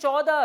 14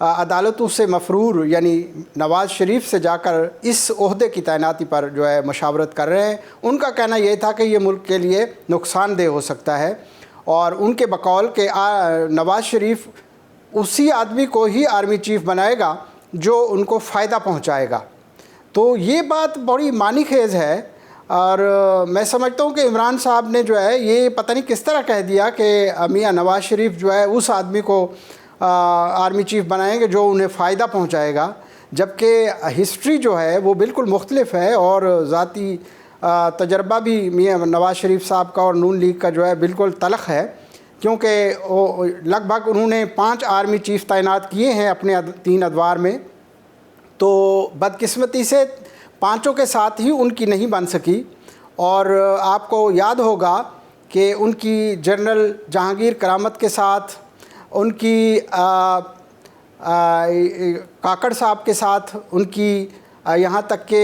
عدالتوں سے مفرور یعنی نواز شریف سے جا کر اس عہدے کی تعیناتی پر جو ہے مشاورت کر رہے ہیں. ان کا کہنا یہ تھا کہ یہ ملک کے لیے نقصان دہ ہو سکتا ہے، اور ان کے بقول کہ نواز شریف اسی آدمی کو ہی آرمی چیف بنائے گا جو ان کو فائدہ پہنچائے گا. تو یہ بات بڑی معنی خیز ہے، اور میں سمجھتا ہوں کہ عمران صاحب نے جو ہے یہ پتہ نہیں کس طرح کہہ دیا کہ میاں نواز شریف جو ہے اس آدمی کو آرمی چیف بنائیں گے جو انہیں فائدہ پہنچائے گا، جبکہ ہسٹری جو ہے وہ بالکل مختلف ہے، اور ذاتی تجربہ بھی میاں نواز شریف صاحب کا اور نون لیگ کا جو ہے بالکل تلخ ہے، کیونکہ لگ بھگ انہوں نے 5 آرمی چیف تعینات کیے ہیں اپنے 3 ادوار میں. تو بدقسمتی سے 5 کے ساتھ ہی ان کی نہیں بن سکی. اور آپ کو یاد ہوگا کہ ان کی جنرل جہانگیر کرامت کے ساتھ، ان کی کاکڑ صاحب کے ساتھ، ان کی یہاں تک کہ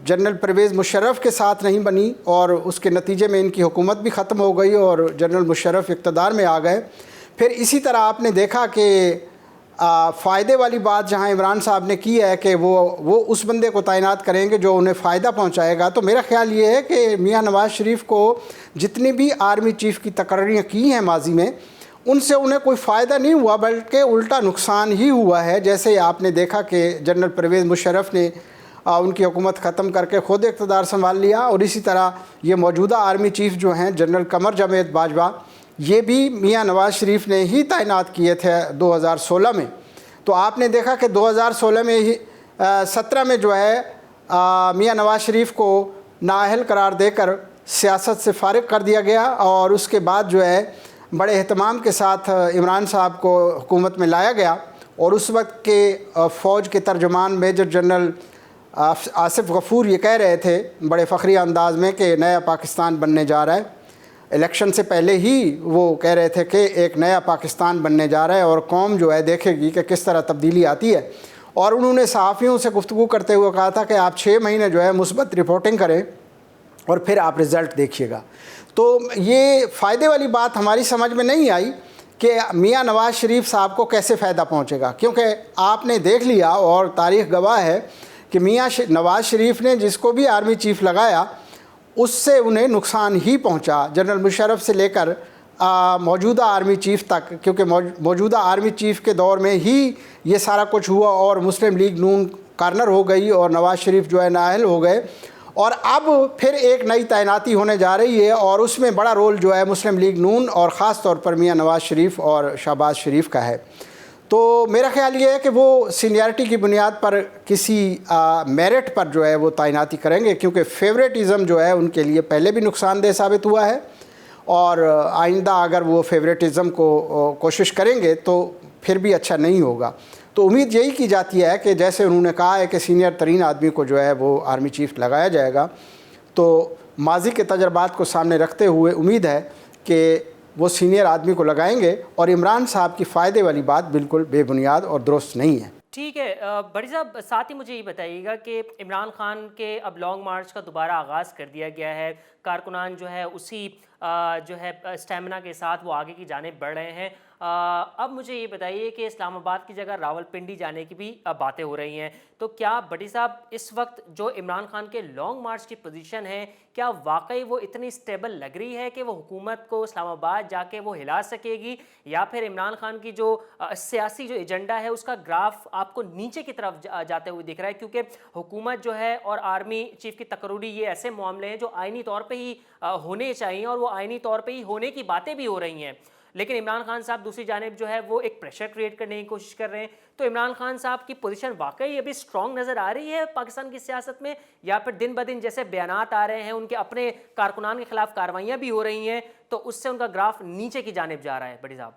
جنرل پرویز مشرف کے ساتھ نہیں بنی، اور اس کے نتیجے میں ان کی حکومت بھی ختم ہو گئی اور جنرل مشرف اقتدار میں آ گئے. پھر اسی طرح آپ نے دیکھا کہ فائدے والی بات جہاں عمران صاحب نے کی ہے کہ وہ اس بندے کو تعینات کریں گے جو انہیں فائدہ پہنچائے گا. تو میرا خیال یہ ہے کہ میاں نواز شریف کو جتنی بھی آرمی چیف کی تقرریاں کی ہیں ماضی میں، ان سے انہیں کوئی فائدہ نہیں ہوا بلکہ الٹا نقصان ہی ہوا ہے. جیسے آپ نے دیکھا کہ جنرل پرویز مشرف نے ان کی حکومت ختم کر کے خود اقتدار سنبھال لیا، اور اسی طرح یہ موجودہ آرمی چیف جو ہیں جنرل قمر جاوید باجوہ، یہ بھی میاں نواز شریف نے ہی تعینات کیے تھے 2016 میں. تو آپ نے دیکھا کہ 2016 میں ہی 17 میں جو ہے میاں نواز شریف کو نااہل قرار دے کر سیاست سے فارغ کر دیا گیا، اور اس کے بعد جو ہے بڑے اہتمام کے ساتھ عمران صاحب کو حکومت میں لایا گیا. اور اس وقت کے فوج کے ترجمان میجر جنرل آصف غفور یہ کہہ رہے تھے بڑے فخری انداز میں کہ نیا پاکستان بننے جا رہا ہے. الیکشن سے پہلے ہی وہ کہہ رہے تھے کہ ایک نیا پاکستان بننے جا رہا ہے اور قوم جو ہے دیکھے گی کہ کس طرح تبدیلی آتی ہے. اور انہوں نے صحافیوں سے گفتگو کرتے ہوئے کہا تھا کہ آپ 6 مہینے جو ہے مثبت رپورٹنگ کریں اور پھر آپ رزلٹ دیکھیے گا. تو یہ فائدے والی بات ہماری سمجھ میں نہیں آئی کہ میاں نواز شریف صاحب کو کیسے فائدہ پہنچے گا، کیونکہ آپ نے دیکھ لیا اور تاریخ گواہ ہے کہ میاں نواز شریف نے جس کو بھی آرمی چیف لگایا اس سے انہیں نقصان ہی پہنچا، جنرل مشرف سے لے کر موجودہ آرمی چیف تک، کیونکہ موجودہ آرمی چیف کے دور میں ہی یہ سارا کچھ ہوا اور مسلم لیگ نون کارنر ہو گئی اور نواز شریف جو ہے نااہل ہو گئے. اور اب پھر ایک نئی تعیناتی ہونے جا رہی ہے، اور اس میں بڑا رول جو ہے مسلم لیگ نون اور خاص طور پر میاں نواز شریف اور شہباز شریف کا ہے. تو میرا خیال یہ ہے کہ وہ سینئرٹی کی بنیاد پر کسی میرٹ پر جو ہے وہ تعیناتی کریں گے، کیونکہ فیوریٹزم جو ہے ان کے لیے پہلے بھی نقصان دہ ثابت ہوا ہے، اور آئندہ اگر وہ فیوریٹزم کو کوشش کریں گے تو پھر بھی اچھا نہیں ہوگا. تو امید یہی کی جاتی ہے کہ جیسے انہوں نے کہا ہے کہ سینئر ترین آدمی کو جو ہے وہ آرمی چیف لگایا جائے گا، تو ماضی کے تجربات کو سامنے رکھتے ہوئے امید ہے کہ وہ سینئر آدمی کو لگائیں گے، اور عمران صاحب کی فائدے والی بات بالکل بے بنیاد اور درست نہیں ہے. ٹھیک ہے بڑی صاحب، ساتھ ہی مجھے یہ بتائیے گا کہ عمران خان کے اب لانگ مارچ کا دوبارہ آغاز کر دیا گیا ہے، کارکنان جو ہے اسی جو ہے اسٹیمنا کے ساتھ وہ آگے کی جانب بڑھ رہے ہیں. اب مجھے یہ بتائیے کہ اسلام آباد کی جگہ راولپنڈی جانے کی بھی باتیں ہو رہی ہیں، تو کیا بڑی صاحب اس وقت جو عمران خان کے لانگ مارچ کی پوزیشن ہے کیا واقعی وہ اتنی سٹیبل لگ رہی ہے کہ وہ حکومت کو اسلام آباد جا کے وہ ہلا سکے گی، یا پھر عمران خان کی جو سیاسی جو ایجنڈا ہے اس کا گراف آپ کو نیچے کی طرف جاتے ہوئے دکھ رہا ہے؟ کیونکہ حکومت جو ہے اور آرمی چیف کی تقرری یہ ایسے معاملے ہیں جو آئینی طور پہ ہی ہونے چاہیے، اور وہ آئینی طور پہ ہی ہونے کی باتیں بھی ہو رہی ہیں، لیکن عمران خان صاحب دوسری جانب جو ہے وہ ایک پریشر کریٹ کرنے کی کوشش کر رہے ہیں. تو عمران خان صاحب کی پوزیشن واقعی ابھی اسٹرانگ نظر آ رہی ہے پاکستان کی سیاست میں، یا پھر دن بدن جیسے بیانات آ رہے ہیں ان کے اپنے کارکنان کے خلاف کارروائیاں بھی ہو رہی ہیں تو اس سے ان کا گراف نیچے کی جانب جا رہا ہے؟ بڑی صاحب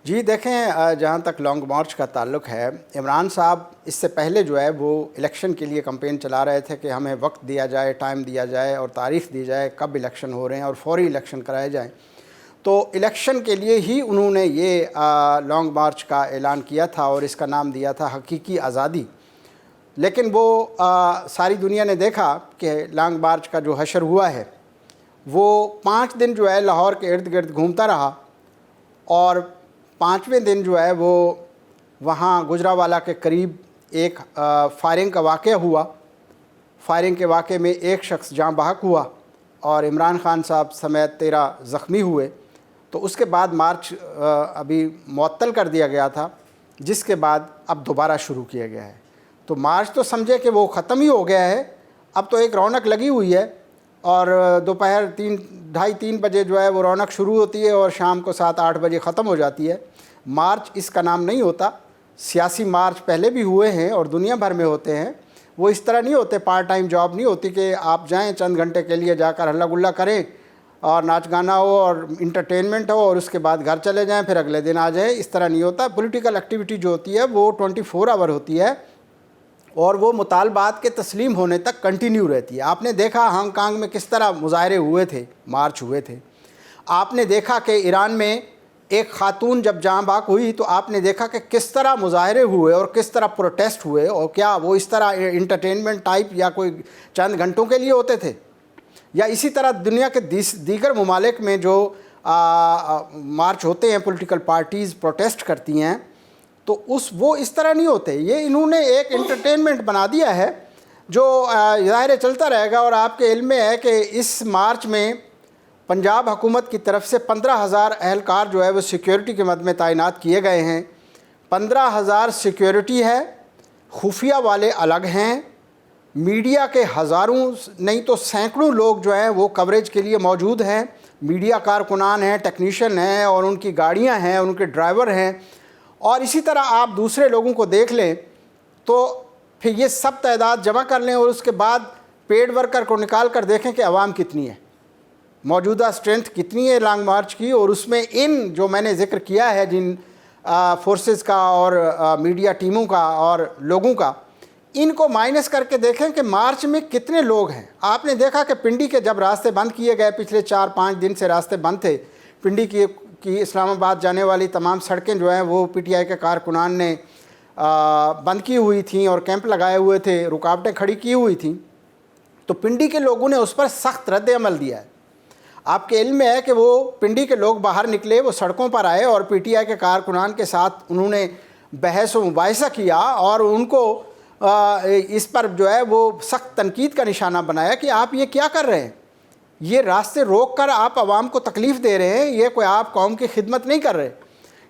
جی دیکھیں، جہاں تک لانگ مارچ کا تعلق ہے، عمران صاحب اس سے پہلے جو ہے وہ الیکشن کے لیے کمپین چلا رہے تھے کہ ہمیں وقت دیا جائے، ٹائم دیا جائے اور تاریخ دی جائے کب الیکشن ہو رہے ہیں اور فوری الیکشن کرائے جائیں. تو الیکشن کے لیے ہی انہوں نے یہ لانگ مارچ کا اعلان کیا تھا اور اس کا نام دیا تھا حقیقی آزادی. لیکن وہ ساری دنیا نے دیکھا کہ لانگ مارچ کا جو حشر ہوا ہے وہ 5 دن جو ہے لاہور کے ارد گرد گھومتا رہا، اور 5ویں دن جو ہے وہ وہاں گجرانوالہ کے قریب ایک فائرنگ کا واقعہ ہوا. فائرنگ کے واقعے میں ایک شخص جاں بحق ہوا اور عمران خان صاحب سمیت 13 زخمی ہوئے. تو اس کے بعد مارچ ابھی معطل کر دیا گیا تھا، جس کے بعد اب دوبارہ شروع کیا گیا ہے. تو مارچ تو سمجھے کہ وہ ختم ہی ہو گیا ہے، اب تو ایک رونق لگی ہوئی ہے اور دوپہر 2:30-3 بجے جو ہے وہ رونق شروع ہوتی ہے اور شام کو 7-8 بجے ختم ہو جاتی ہے. مارچ اس کا نام نہیں ہوتا. سیاسی مارچ پہلے بھی ہوئے ہیں اور دنیا بھر میں ہوتے ہیں. وہ اس طرح نہیں ہوتے، پارٹ ٹائم جاب نہیں ہوتی کہ آپ جائیں چند گھنٹے کے لیے جا کر ہلا گلا کریں اور ناچ گانا ہو اور انٹرٹینمنٹ ہو اور اس کے بعد گھر چلے جائیں پھر اگلے دن آ جائیں. اس طرح نہیں ہوتا. پولیٹیکل ایکٹیویٹی جو ہوتی ہے وہ 24 آور ہوتی ہے اور وہ مطالبات کے تسلیم ہونے تک کنٹینیو رہتی ہے. آپ نے دیکھا ہانگ کانگ میں کس طرح مظاہرے ہوئے تھے، مارچ ہوئے تھے. آپ نے دیکھا کہ ایران میں ایک خاتون جب جاں بحق ہوئی تو آپ نے دیکھا کہ کس طرح مظاہرے ہوئے اور کس طرح پروٹیسٹ ہوئے، اور کیا وہ اس طرح انٹرٹینمنٹ ٹائپ یا کوئی چند گھنٹوں کے لیے ہوتے تھے؟ یا اسی طرح دنیا کے دیگر ممالک میں جو مارچ ہوتے ہیں، پولیٹیکل پارٹیز پروٹیسٹ کرتی ہیں، تو وہ اس طرح نہیں ہوتے. یہ انہوں نے ایک انٹرٹینمنٹ بنا دیا ہے جو ظاہر چلتا رہے گا. اور آپ کے علم میں ہے کہ اس مارچ میں پنجاب حکومت کی طرف سے 15,000 اہلکار جو ہے وہ سیکیورٹی کے مد میں تعینات کیے گئے ہیں. 15,000 سیکیورٹی ہے، خفیہ والے الگ ہیں، میڈیا کے ہزاروں نہیں تو سینکڑوں لوگ جو ہیں وہ کوریج کے لیے موجود ہیں. میڈیا کارکنان ہیں، ٹیکنیشین ہیں اور ان کی گاڑیاں ہیں، ان کے ڈرائیور ہیں. اور اسی طرح آپ دوسرے لوگوں کو دیکھ لیں تو پھر یہ سب تعداد جمع کر لیں اور اس کے بعد پیڈ ورکر کو نکال کر دیکھیں کہ عوام کتنی ہے، موجودہ اسٹرینتھ کتنی ہے لانگ مارچ کی. اور اس میں ان جو میں نے ذکر کیا ہے جن فورسز کا اور میڈیا ٹیموں کا اور لوگوں کا، ان کو مائنس کر کے دیکھیں کہ مارچ میں کتنے لوگ ہیں. آپ نے دیکھا کہ پنڈی کے جب راستے بند کیے گئے، پچھلے 4-5 دن سے راستے بند تھے، پنڈی کی اسلام آباد جانے والی تمام سڑکیں جو ہیں وہ پی ٹی آئی کے کارکنان نے بند کی ہوئی تھیں اور کیمپ لگائے ہوئے تھے، رکاوٹیں کھڑی کی ہوئی تھیں. تو پنڈی کے لوگوں نے اس پر سخت رد عمل دیا ہے. آپ کے علم میں ہے کہ وہ پنڈی کے لوگ باہر نکلے، وہ سڑکوں پر آئے اور پی ٹی آئی کے کارکنان کے ساتھ انہوں نے بحث و مباحثہ کیا اور ان کو اس پر جو ہے وہ سخت تنقید کا نشانہ بنایا کہ آپ یہ کیا کر رہے ہیں، یہ راستے روک کر آپ عوام کو تکلیف دے رہے ہیں، یہ کوئی آپ قوم کی خدمت نہیں کر رہے.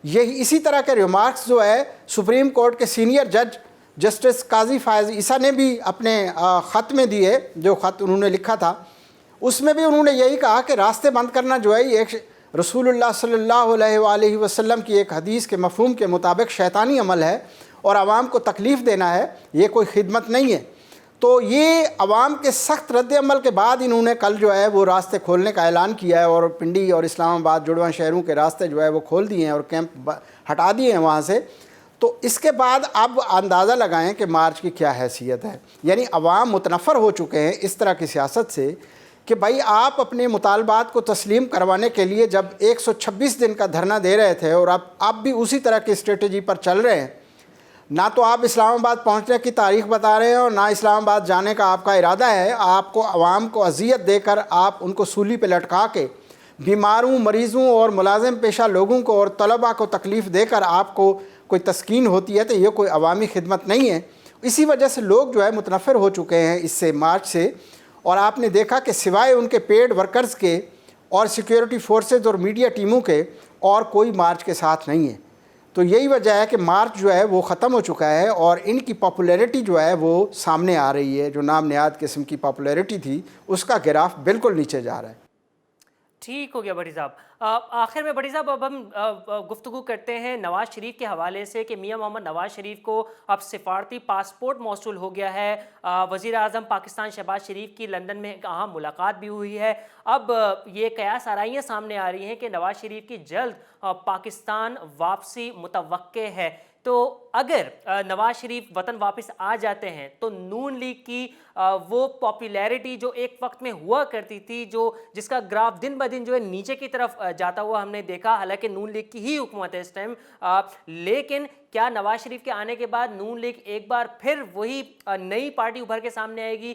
یہ اسی طرح کے ریمارکس جو ہے سپریم کورٹ کے سینئر جج جسٹس قاضی فائز عیسیٰ نے بھی اپنے خط میں دیے، جو خط انہوں نے لکھا تھا اس میں بھی انہوں نے یہی کہا کہ راستے بند کرنا جو ہے ایک رسول اللہ صلی اللہ علیہ وآلہ وسلم کی ایک حدیث کے مفہوم کے مطابق شیطانی عمل ہے اور عوام کو تکلیف دینا ہے، یہ کوئی خدمت نہیں ہے. تو یہ عوام کے سخت رد عمل کے بعد انہوں نے کل جو ہے وہ راستے کھولنے کا اعلان کیا ہے اور پنڈی اور اسلام آباد جڑواں شہروں کے راستے جو ہے وہ کھول دیے ہیں اور کیمپ ہٹا دیے ہیں وہاں سے. تو اس کے بعد اب اندازہ لگائیں کہ مارچ کی کیا حیثیت ہے. یعنی عوام متنفر ہو چکے ہیں اس طرح کی سیاست سے کہ بھائی آپ اپنے مطالبات کو تسلیم کروانے کے لیے جب 126 دن کا دھرنا دے رہے تھے اور اب بھی اسی طرح کی اسٹریٹجی پر چل رہے ہیں. نہ تو آپ اسلام آباد پہنچنے کی تاریخ بتا رہے ہیں اور نہ اسلام آباد جانے کا آپ کا ارادہ ہے. آپ کو عوام کو اذیت دے کر آپ ان کو سولی پہ لٹکا کے بیماروں، مریضوں اور ملازم پیشہ لوگوں کو اور طلباء کو تکلیف دے کر آپ کو کوئی تسکین ہوتی ہے تو یہ کوئی عوامی خدمت نہیں ہے. اسی وجہ سے لوگ جو ہے متنفر ہو چکے ہیں اس سے، مارچ سے. اور آپ نے دیکھا کہ سوائے ان کے پیڈ ورکرز کے اور سیکیورٹی فورسز اور میڈیا ٹیموں کے اور کوئی مارچ کے ساتھ نہیں ہے. تو یہی وجہ ہے کہ مارچ جو ہے وہ ختم ہو چکا ہے اور ان کی پاپولیرٹی جو ہے وہ سامنے آ رہی ہے. جو نام نہاد قسم کی پاپولیرٹی تھی اس کا گراف بالکل نیچے جا رہا ہے. ٹھیک ہو گیا بھٹی صاحب. آخر میں بھٹی صاحب اب ہم گفتگو کرتے ہیں نواز شریف کے حوالے سے کہ میاں محمد نواز شریف کو اب سفارتی پاسپورٹ موصول ہو گیا ہے. وزیر اعظم پاکستان شہباز شریف کی لندن میں ایک اہم ملاقات بھی ہوئی ہے. اب یہ قیاس آرائیاں سامنے آ رہی ہیں کہ نواز شریف کی جلد پاکستان واپسی متوقع ہے. تو اگر نواز شریف وطن واپس آ جاتے ہیں تو نون لیگ کی وہ پاپولیرٹی جو ایک وقت میں ہوا کرتی تھی، جس کا گراف دن بہ دن جو ہے نیچے کی طرف جاتا ہوا ہم نے دیکھا، حالانکہ نون لیگ کی ہی حکومت ہے اس ٹائم، لیکن کیا نواز شریف کے آنے کے بعد نون لیگ ایک بار پھر وہی نئی پارٹی ابھر کے سامنے آئے گی؟